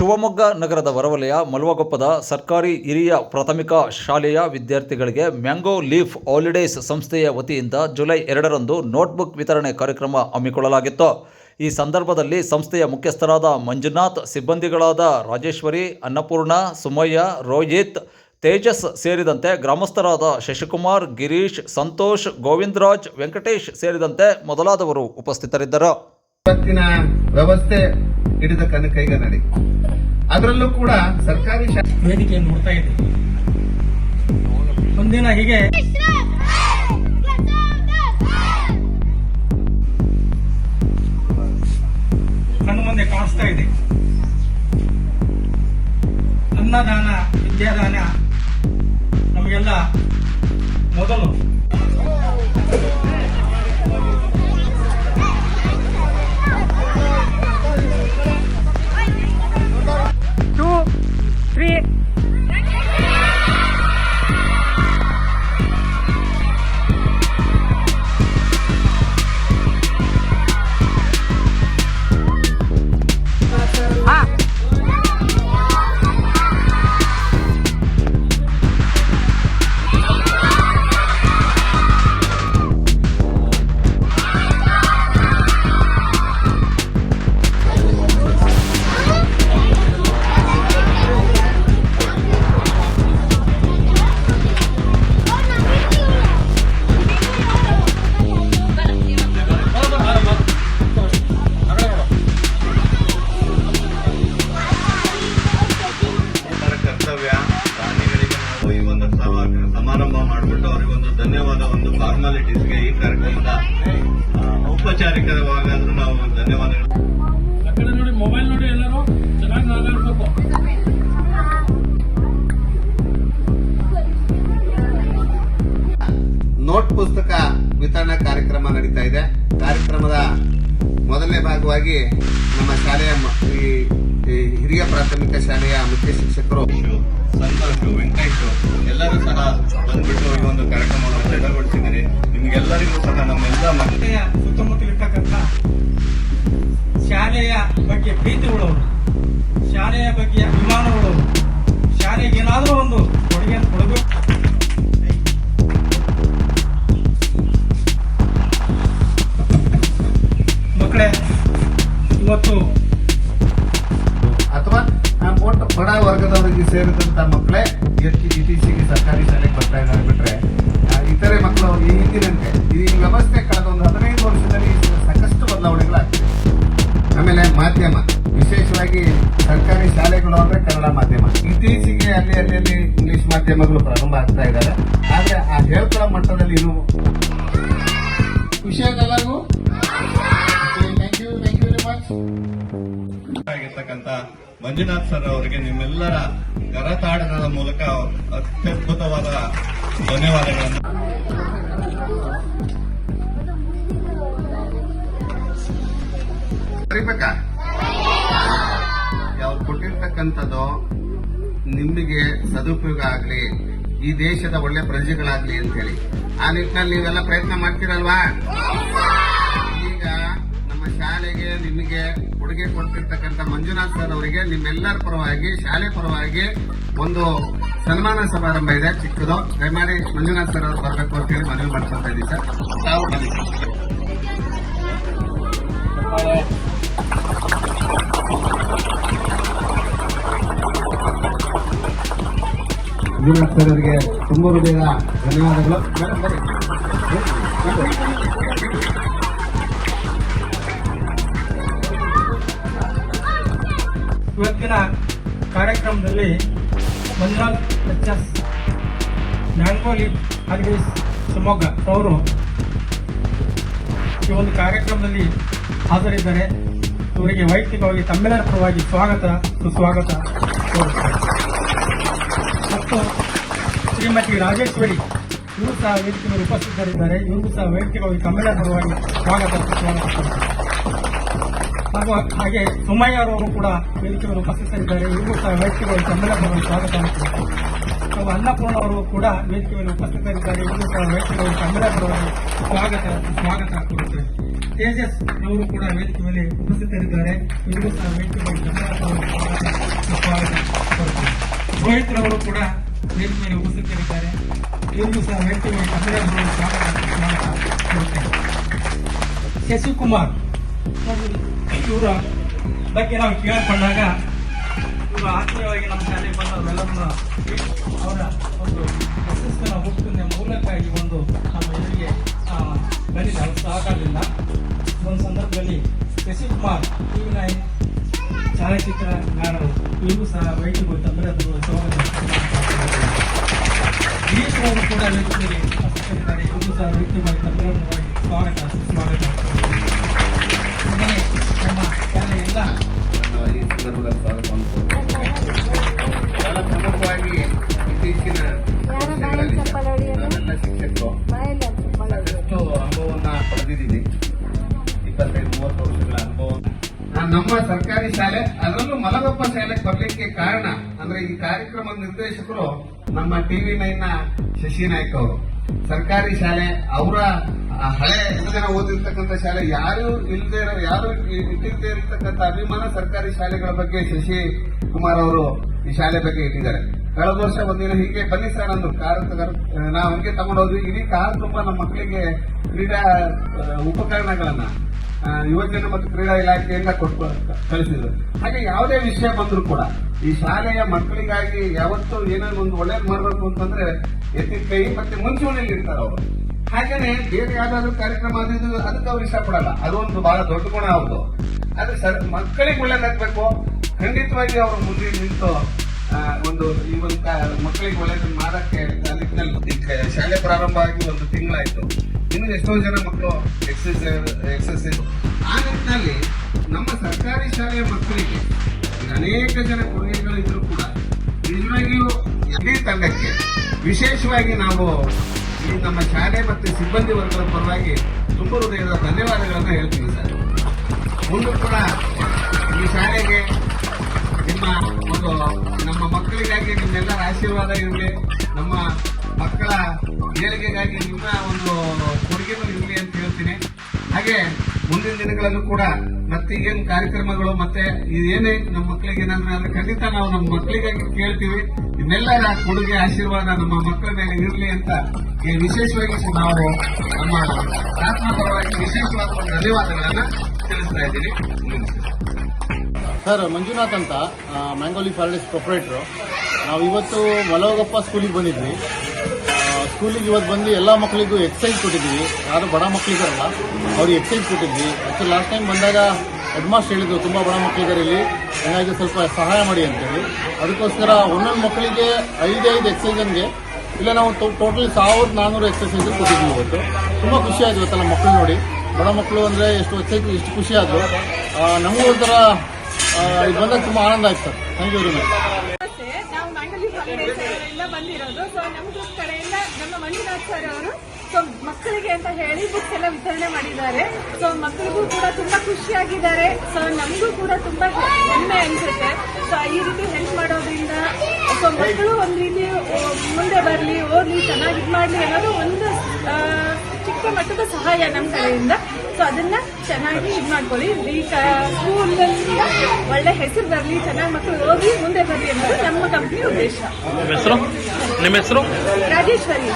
ಶಿವಮೊಗ್ಗ ನಗರದ ಹೊರವಲಯ ಮಲ್ವಗೊಪ್ಪದ ಸರ್ಕಾರಿ ಹಿರಿಯ ಪ್ರಾಥಮಿಕ ಶಾಲೆಯ ವಿದ್ಯಾರ್ಥಿಗಳಿಗೆ ಮ್ಯಾಂಗೋ ಲೀಫ್ ಹಾಲಿಡೇಸ್ ಸಂಸ್ಥೆಯ ವತಿಯಿಂದ ಜುಲೈ 2ರಂದು ನೋಟ್ಬುಕ್ ವಿತರಣೆ ಕಾರ್ಯಕ್ರಮ ಹಮ್ಮಿಕೊಳ್ಳಲಾಗಿತ್ತು. ಈ ಸಂದರ್ಭದಲ್ಲಿ ಸಂಸ್ಥೆಯ ಮುಖ್ಯಸ್ಥರಾದ ಮಂಜುನಾಥ್, ಸಿಬ್ಬಂದಿಗಳಾದ ರಾಜೇಶ್ವರಿ, ಅನ್ನಪೂರ್ಣ, ಸುಮಯ್ಯ, ರೋಹಿತ್, ತೇಜಸ್ ಸೇರಿದಂತೆ ಗ್ರಾಮಸ್ಥರಾದ ಶಶಿಕುಮಾರ್, ಗಿರೀಶ್, ಸಂತೋಷ್, ಗೋವಿಂದರಾಜ್, ವೆಂಕಟೇಶ್ ಸೇರಿದಂತೆ ಮೊದಲಾದವರು ಉಪಸ್ಥಿತರಿದ್ದರು. ಇವತ್ತಿನ ವ್ಯವಸ್ಥೆ ಹಿಡಿದ ಕೈಗನ್ನಡಿ, ಅದರಲ್ಲೂ ಕೂಡ ಸರ್ಕಾರಿ ವೇದಿಕೆ ನೋಡ್ತಾ ಇದ್ದೀವಿ. ಒಂದಿನ ಹೀಗೆ ಕಣ್ಣು ಮುಂದೆ ಕಾಣಿಸ್ತಾ ಇದೆ. ಅನ್ನದಾನ, ವಿದ್ಯಾದಾನ ನಮಗೆಲ್ಲ ಮೊದಲು. ಸಮಾರಂಭ ಮಾಡಿಬಿಟ್ಟು ಅವರಿಗೊಂದು ಧನ್ಯವಾದ, ಒಂದು ಫಾರ್ಮಾಲಿಟೀಸ್ಗೆ ಈ ಕಾರ್ಯಕ್ರಮದ ಔಪಚಾರಿಕವಾಗಾದ್ರೂ ನಾವು ಧನ್ಯವಾದಗಳು. ನೋಡಿ, ಮೊಬೈಲ್ ನೋಡಿ, ಎಲ್ಲರೂ ಚೆನ್ನಾಗಿ ಮಾತಾಡಬೇಕು. ನೋಟ್ ಪುಸ್ತಕ ವಿತರಣಾ ಕಾರ್ಯಕ್ರಮ ನಡೀತಾ ಇದೆ. ಕಾರ್ಯಕ್ರಮದ ಮೊದಲನೇ ಭಾಗವಾಗಿ ನಮ್ಮ ಶಾಲೆಯ ಹಿರಿಯ ಪ್ರಾಥಮಿಕ ಶಾಲೆಯ ಮುಖ್ಯ ಶಿಕ್ಷಕರು ಸಂತೋಷ್, ವೆಂಕಟೇಶ್ ಎಲ್ಲರೂ ಸಹ ಬಂದ್ಬಿಟ್ಟು ಈ ಒಂದು ಕಾರ್ಯಕ್ರಮವನ್ನು ಸಡಗೊಳಿಸಿದ್ದಾರೆ. ನಿಮ್ಗೆಲ್ಲರಿಗೂ ಸಹ ನಮ್ಮೆಲ್ಲ ಮನೆಯ ಸುತ್ತಮುತ್ತಲಿರ್ತಕ್ಕಂಥ ಶಾಲೆಯ ಬಗ್ಗೆ ಪ್ರೀತಿ ಉಳ್ಳವರು, ಶಾಲೆಯ ಬಗ್ಗೆ ಅಭಿಮಾನ ಉಳ್ಳವರು, ಶಾಲೆಗೆ ಏನಾದರೂ ಒಂದು ಕೊಡುಗೆಯನ್ನು ಕೊಡಬೇಕು. ಮಕ್ಕಳೇ, ಇವತ್ತು ಅಥವಾ ಬಡ ವರ್ಗದವರಿಗೆ ಸೇರಿದಂತ ಮಕ್ಕಳೇ ಇತ್ತೀಚೆಗೆ ಸರ್ಕಾರಿ ಶಾಲೆಗೆ ಬರ್ತಾ ಇದ್ದಾರೆ. ಬಿಟ್ರೆ ಇತರೆ ಮಕ್ಕಳು ಈ ಹಿಂದಿನಂತೆ ಈ ವ್ಯವಸ್ಥೆ ಕಳೆದ ಒಂದು 15 ವರ್ಷದಲ್ಲಿ ಸಾಕಷ್ಟು ಬದಲಾವಣೆಗಳಾಗ್ತಿದೆ. ಆಮೇಲೆ ಮಾಧ್ಯಮ, ವಿಶೇಷವಾಗಿ ಸರ್ಕಾರಿ ಶಾಲೆಗಳು ಅಂದ್ರೆ ಕನ್ನಡ ಮಾಧ್ಯಮ. ಇತ್ತೀಚೆಗೆ ಅಲ್ಲಿ ಇಂಗ್ಲಿಷ್ ಮಾಧ್ಯಮಗಳು ಪ್ರಾರಂಭ ಆಗ್ತಾ ಇದ್ದಾರೆ. ಆದ್ರೆ ಆ ಹೇಳ್ಕೊಳ್ಳೋ ಮಟ್ಟದಲ್ಲಿ ಇನ್ನೂ ಖುಷಿಯಾಗಲ್ಲೂ. Thank you very much. ಆಗಿರ್ತಕ್ಕಂಥ ಮಂಜುನಾಥ್ ಸರ್ ಅವರಿಗೆ ನಿಮ್ಮೆಲ್ಲರ ಕರತಾಡನದ ಮೂಲಕ ಅತ್ಯದ್ಭುತವಾದ ಧನ್ಯವಾದಗಳನ್ನು. ಯಾವ್ದು ಕೊಟ್ಟಿರ್ತಕ್ಕಂಥದ್ದು ನಿಮಗೆ ಸದುಪಯೋಗ ಆಗಲಿ, ಈ ದೇಶದ ಒಳ್ಳೆ ಪ್ರಜೆಗಳಾಗ್ಲಿ ಅಂತ ಹೇಳಿ ಆ ನಿಟ್ಟಿನಲ್ಲಿ ನೀವೆಲ್ಲ ಪ್ರಯತ್ನ ಮಾಡ್ತೀರಲ್ವಾ? ಈಗ ನಮ್ಮ ಶಾಲೆಗೆ ನಿಮಗೆ ಕೊಡುಗೆ ಕೊಡ್ತಿರ್ತಕ್ಕಂಥ ಮಂಜುನಾಥ್ ಸರ್ ಅವರಿಗೆ ನಿಮ್ಮೆಲ್ಲರ ಪರವಾಗಿ, ಶಾಲೆ ಪರವಾಗಿ ಒಂದು ಸನ್ಮಾನ ಸಮಾರಂಭ ಇದೆ, ಚಿಕ್ಕದು. ದಯಮಾಡಿ ಮಂಜುನಾಥ್ ಸರ್ ಅವರು ಬರಬೇಕು ಅಂತ ಹೇಳಿ ಮನವಿ ಮಾಡ್ಕೊಳ್ತಾ ಇದ್ದೀವಿ ಸರ್. ತಾವು ಮಂಜುನಾಥ್ ಸರ್ ಅವರಿಗೆ ತುಂಬ ಹೃದಯದ ಧನ್ಯವಾದಗಳು. ಇವತ್ತಿನ ಕಾರ್ಯಕ್ರಮದಲ್ಲಿ Manjunath HS. Mango Leaf Holidays Shivamogga ಅವರು ಈ ಒಂದು ಕಾರ್ಯಕ್ರಮದಲ್ಲಿ ಹಾಜರಿದ್ದಾರೆ. ಇವರಿಗೆ ವೈಯಕ್ತಿಕವಾಗಿ ತಮ್ಮೆಲ್ಲರ ಪರವಾಗಿ ಸ್ವಾಗತ, ಸುಸ್ವಾಗತ ಕೋರುತ್ತಾರೆ. ಮತ್ತು ಶ್ರೀಮತಿ ರಾಜೇಶ್ವರಿ ಇವರು ಸಹ ವೇದಿಕೆ ಮೇಲೆ ಉಪಸ್ಥಿತರಿದ್ದಾರೆ. ಇವರು ಸಹ ವೈಯಕ್ತಿಕವಾಗಿ ತಮ್ಮೆಲ್ಲರ ಪರವಾಗಿ ಸ್ವಾಗತ, ಸುಸ್ವಾಗತ ಕೋರುತ್ತಾರೆ. ಹಾಗೆ ಸುಮಯ್ಯ ಅವರು ಕೂಡ ವೇದಿಕೆ ಮೇಲೆ ಉಪಸ್ಥಿತರಿದ್ದಾರೆ. ಇವರು ಸಹ ವೈಯಕ್ತಿಕವಾಗಿ ತಮ್ಮೆಲ್ಲರ ಪರವಾಗಿ ಸ್ವಾಗತ ಮಾಡುತ್ತಾರೆ. ಹಾಗೂ ಅನ್ನಪೂರ್ಣ ಅವರು ಕೂಡ ವೇದಿಕೆ ಮೇಲೆ ಉಪಸ್ಥಿತರಿದ್ದಾರೆ. ಇವರು ಸಹ ವೈಯಕ್ತಿಕವಾಗಿ ತಮ್ಮೆಲ್ಲರ ಪರವಾಗಿ ಸ್ವಾಗತ ಕೋರುತ್ತಾರೆ. ತೇಜಸ್ ಅವರು ಕೂಡ ವೇದಿಕೆ ಮೇಲೆ ಉಪಸ್ಥಿತರಿದ್ದಾರೆ. ಇವರು ಸಹ ವೇದಿಕೆ ಮೇಲೆ ರೋಹಿತ್ ರವರು ಕೂಡ ವೇದಿಕೆ ಮೇಲೆ ಉಪಸ್ಥಿತರಿದ್ದಾರೆ. ಇವರಿಗೂ ಸಹ ವೈಯಕ್ತಿಕವಾಗಿ ತಮ್ಮೆಲ್ಲರಿಗೂ ಸ್ವಾಗತ ಕೋರುತ್ತೇನೆ. ಶಶಿಕುಮಾರ್ ಇವರ ಬಗ್ಗೆ ನಾವು ಕೇಳಿಕೊಂಡಾಗ ಇವರು ಆತ್ಮೀಯವಾಗಿ ನಮ್ಮ ಶಾಲೆಗೆ ಬಂದವರೆಲ್ಲರನ್ನ ಅವರ ಒಂದು ಯಶಸ್ಸಿನ ಹುಟ್ಟಿನ ಮೂಲಕ ಈ ಒಂದು ನಮ್ಮ ಎದುರಿಗೆ ಬಂದಿದೆ ಅವರ ಸಹಕಾರದಿಂದ. ಒಂದು ಸಂದರ್ಭದಲ್ಲಿ ಶಶಿಕುಮಾರ್ TV9 ಛಾಯಾಚಿತ್ರಗಾರರು ಇವರು ಸಹ ವೈದ್ಯರು ತಮ್ಮೆಲ್ಲರಿಗೂ ಸ್ವಾಗತ. ಗಿರೀಶ್ ಅವರು ಕೂಡ ವೇದಿಕೆಯಲ್ಲಿ ಉಪಸ್ಥಿತರಿದ್ದಾರೆ. ಇವರು ಸಹ ವೈದ್ಯವಾಗಿ ತಮ್ಮೆಲ್ಲರಿಗೂ ಸ್ವಾಗತ ಸುಸ್ವಾಗತ. ಹಾಗೆಯೇ ನಮ್ಮ ಶಾಲೆಯ ಎಲ್ಲ ಈ ಸಂದರ್ಭದಲ್ಲಿ ಸ್ವಾಗತವನ್ನು ಕೋರುತ್ತೇನೆ. ಬಹಳ ಪ್ರಮುಖವಾಗಿ ಇತ್ತೀಚಿನ ವರ್ಷಗಳಲ್ಲಿ ನಾವೆಲ್ಲ ಶಿಕ್ಷಕರು ಸಾಕಷ್ಟು ಅನುಭವವನ್ನ ಪಡೆದಿದ್ದೀವಿ. 25-30 ವರ್ಷಗಳ ಅನುಭವ. ನಮ್ಮ ಸರ್ಕಾರಿ ಶಾಲೆ, ಅದರಲ್ಲೂ ಮಲಗೊಪ್ಪ ಶಾಲೆಗೆ ಬರ್ಲಿಕ್ಕೆ ಕಾರಣ ಅಂದ್ರೆ ಈ ಕಾರ್ಯಕ್ರಮ ನಿರ್ದೇಶಕರು ನಮ್ಮ TV9 ಶಶಿ ನಾಯ್ಕ ಅವರು. ಸರ್ಕಾರಿ ಶಾಲೆ ಅವರ ಹಳೆ ಜನ ಓದಿರ್ತಕ್ಕಂಥ ಶಾಲೆ, ಯಾರು ಇಟ್ಟಿಲ್ಲದೆ ಇರತಕ್ಕಂಥ ಅಭಿಮಾನ ಸರ್ಕಾರಿ ಶಾಲೆಗಳ ಬಗ್ಗೆ ಶಶಿ ಕುಮಾರ್ ಅವರು ಈ ಶಾಲೆ ಬಗ್ಗೆ ಇಟ್ಟಿದ್ದಾರೆ. ಕಳೆದ ವರ್ಷ ಒಂದಿನ ಹೀಗೆ ಬನ್ನಿ ಸರ್ ಅಂದ್ರು ನಾವು ಹಂಗೆ ತಗೊಂಡೋದ್ವಿ. ಇಡೀ ಕಾರ್ ತುಂಬಾ ನಮ್ಮ ಮಕ್ಕಳಿಗೆ ಕ್ರೀಡಾ ಉಪಕರಣಗಳನ್ನ ಯುವಜನ ಮತ್ತು ಕ್ರೀಡಾ ಇಲಾಖೆಯಿಂದ ಕೊಟ್ಟು ಕಳಿಸಿದ್ರು. ಹಾಗೆ ಯಾವುದೇ ವಿಷಯ ಬಂದ್ರು ಕೂಡ ಈ ಶಾಲೆಯ ಮಕ್ಕಳಿಗಾಗಿ ಯಾವತ್ತೂ ಏನೋ ಒಂದು ಒಳ್ಳೇದು ಮಾಡಬೇಕು ಅಂತಂದ್ರೆ ಎತ್ತಿದ ಕೈ ಮತ್ತೆ ಮುಂಚೂಣಿಯಲ್ಲಿ ಇರ್ತಾರೆ ಅವರು. ಹಾಗೇನೆ ಬೇರೆ ಯಾವ್ದಾದ್ರು ಕಾರ್ಯಕ್ರಮ ಅದಕ್ಕೆ ಅವ್ರು ಇಷ್ಟಪಡಲ್ಲ. ಅದೊಂದು ಬಹಳ ದೊಡ್ಡ ಗುಣ ಅವ್ರದ್ದು. ಆದ್ರೆ ಮಕ್ಕಳಿಗೆ ಒಳ್ಳೇದಾಗಬೇಕು, ಖಂಡಿತವಾಗಿ ಅವರು ಮುಂದೆ ನಿಂತು ಒಂದು ಈ ಒಂದು ಮಕ್ಕಳಿಗೆ ಒಳ್ಳೇದನ್ನು ಮಾಡಕ್ಕೆ ನಿಟ್ಟಿನಲ್ಲಿ ಶಾಲೆ ಪ್ರಾರಂಭ ಆಗಿ ಒಂದು ತಿಂಗಳಾಯ್ತು. ಇನ್ನು ಎಷ್ಟೋ ಜನ ಮಕ್ಕಳು ಎಕ್ಸಸೈಸ್ ಆ ನಿಟ್ಟಿನಲ್ಲಿ ನಮ್ಮ ಸರ್ಕಾರಿ ಶಾಲೆಯ ಮಕ್ಕಳಿಗೆ ಅನೇಕ ಜನ ಕೊಡುಗೆಗಳಿದ್ರು ಕೂಡ ನಿಜವಾಗಿಯೂ ಇಡೀ ತಂಡಕ್ಕೆ ವಿಶೇಷವಾಗಿ ನಾವು ಈ ನಮ್ಮ ಶಾಲೆ ಮತ್ತು ಸಿಬ್ಬಂದಿ ವರ್ಗದ ಪರವಾಗಿ ತುಂಬ ಹೃದಯದ ಧನ್ಯವಾದಗಳನ್ನು ಹೇಳ್ತೀವಿ ಸರ್. ಮುಂದೆ ಕೂಡ ಈ ಶಾಲೆಗೆ ನಮ್ಮ ಮಕ್ಕಳಿಗಾಗಿ ನಿಮ್ಮೆಲ್ಲರ ಆಶೀರ್ವಾದ ಇರಲಿ, ನಮ್ಮ ಮಕ್ಕಳ ಏಳಿಗೆಗಾಗಿ ನಿಮ್ಮ ಒಂದು ಕೊಡುಗೆನೂ ಇರಲಿ ಅಂತ ಹೇಳ್ತೀನಿ. ಹಾಗೆ ಮುಂದಿನ ದಿನಗಳಲ್ಲೂ ಕೂಡ ಮತ್ತೆ ಏನು ಕಾರ್ಯಕ್ರಮಗಳು ಮತ್ತೆ ಇದೇನೇ ನಮ್ಮ ಮಕ್ಕಳಿಗೆ ಏನಾದ್ರೆ ಖಂಡಿತ ನಾವು ನಮ್ಮ ಮಕ್ಕಳಿಗಾಗಿ ಕೇಳ್ತೀವಿ. ನಿಮ್ಮೆಲ್ಲರ ಕೊಡುಗೆ ಆಶೀರ್ವಾದ ನಮ್ಮ ಮಕ್ಕಳ ಮೇಲೆ ಇರಲಿ ಅಂತ ವಿಶೇಷವಾಗಿ ನಾವು ನಮ್ಮ ಪರವಾಗಿ ವಿಶೇಷವಾದ ಧನ್ಯವಾದಗಳನ್ನ ತಿಳಿಸ್ತಾ ಇದ್ದೀನಿ. ಸರ್, ಮಂಜುನಾಥ್ ಅಂತ ಮ್ಯಾಂಗೋ ಲೀಫ್ ಹಾಲಿಡೇಸ್ ಪ್ರೊಪ್ರೈಟ್ರು. ನಾವು ಇವತ್ತು ಮಲವಗಪ್ಪ ಸ್ಕೂಲಿಗೆ ಬಂದಿದ್ವಿ. ಸ್ಕೂಲಿಗೆ ಇವತ್ತು ಬಂದು ಎಲ್ಲ ಮಕ್ಕಳಿಗೂ ಎಕ್ಸೈಸ್ ಕೊಟ್ಟಿದ್ವಿ. ಯಾರು ಬಡ ಮಕ್ಕಳಿದಾರಲ್ಲ ಅವ್ರಿಗೆ ಎಕ್ಸೈಸ್ ಕೊಟ್ಟಿದ್ವಿ. ಆ್ಯಕ್ಚುಲಿ ಲಾಸ್ಟ್ ಟೈಮ್ ಬಂದಾಗ ಹೆಡ್ ಮಾಸ್ಟರ್ ಹೇಳಿದ್ರು ತುಂಬ ಬಡ ಮಕ್ಕಳಿದ್ದಾರೆ ಇಲ್ಲಿ, ಹಂಗಾಗಿ ಸ್ವಲ್ಪ ಸಹಾಯ ಮಾಡಿ ಅಂತೇಳಿ. ಅದಕ್ಕೋಸ್ಕರ ಒಂದೊಂದು ಮಕ್ಕಳಿಗೆ 5 ಎಕ್ಸೈಸನ್ಗೆ ಇಲ್ಲ ನಾವು ಟೋಟಲಿ 1400 ಎಕ್ಸಸೈಸ್ ಕೊಟ್ಟಿದ್ವಿ ಇವತ್ತು. ತುಂಬ ಖುಷಿ ಆಯ್ತು ಇವತ್ತೆಲ್ಲ ಮಕ್ಕಳು ನೋಡಿ. ಬಡ ಮಕ್ಕಳು ಅಂದರೆ ಎಷ್ಟು ಖುಷಿ ಆದರು. ನಮಗೂ ಒಂಥರ ಇದು ಬಂದಾಗ ತುಂಬ ಆನಂದ ಆಯ್ತು sir. Thank you very much. ನಾವು ಮ್ಯಾಂಗೋ ಲೀಫ್ ಹಾಲಿಡೇಸ್ ಇಂದ ಬಂದಿರೋದು. ಸೊ ನಮ್ಮ ಕಡೆಯಿಂದ ನಮ್ಮ ಮಂಜುನಾಥ್ ಸರ್ ಅವರು ಸೊ ಮಕ್ಕಳಿಗೆ ಅಂತ ಹೇಳಿ ಬುಕ್ಸ್ ಎಲ್ಲ ವಿತರಣೆ ಮಾಡಿದ್ದಾರೆ. ಸೊ ಮಕ್ಕಳಿಗೂ ಕೂಡ ತುಂಬಾ ಖುಷಿಯಾಗಿದ್ದಾರೆ. ಸೊ ನಮಗೂ ಕೂಡ ತುಂಬಾ ಹೆಮ್ಮೆ ಅನ್ಸುತ್ತೆ. ಸೊ ಈ ರೀತಿ ಹೆಲ್ಪ್ ಮಾಡೋದ್ರಿಂದ ಸೊ ಮಕ್ಕಳು ಒಂದ್ ರೀತಿ ಮುಂದೆ ಬರಲಿ, ಓದ್ಲಿ, ಚೆನ್ನಾಗಿ ಇದು ಮಾಡಲಿ ಅನ್ನೋದು ಒಂದು ಚಿಕ್ಕ ಮಟ್ಟದ ಸಹಾಯ ನಮ್ಮ ಕಡೆಯಿಂದ. ಸೊ ಅದನ್ನ ಚೆನ್ನಾಗಿ ಇದು ಮಾಡ್ಕೊಳ್ಳಿ. ಈ ಸ್ಕೂಲಿಂದ ಒಳ್ಳೆ ಹೆಸರು ಬರಲಿ, ಚೆನ್ನಾಗಿ ಮಕ್ಕಳು ಓದಿ ಮುಂದೆ ಬರಲಿ ಅನ್ನೋದು ನಮ್ಮ ಕಂಪನಿ ಉದ್ದೇಶ. ನಿಮ್ಮ ಹೆಸರು? ರಾಜೇಶ್ವರಿ.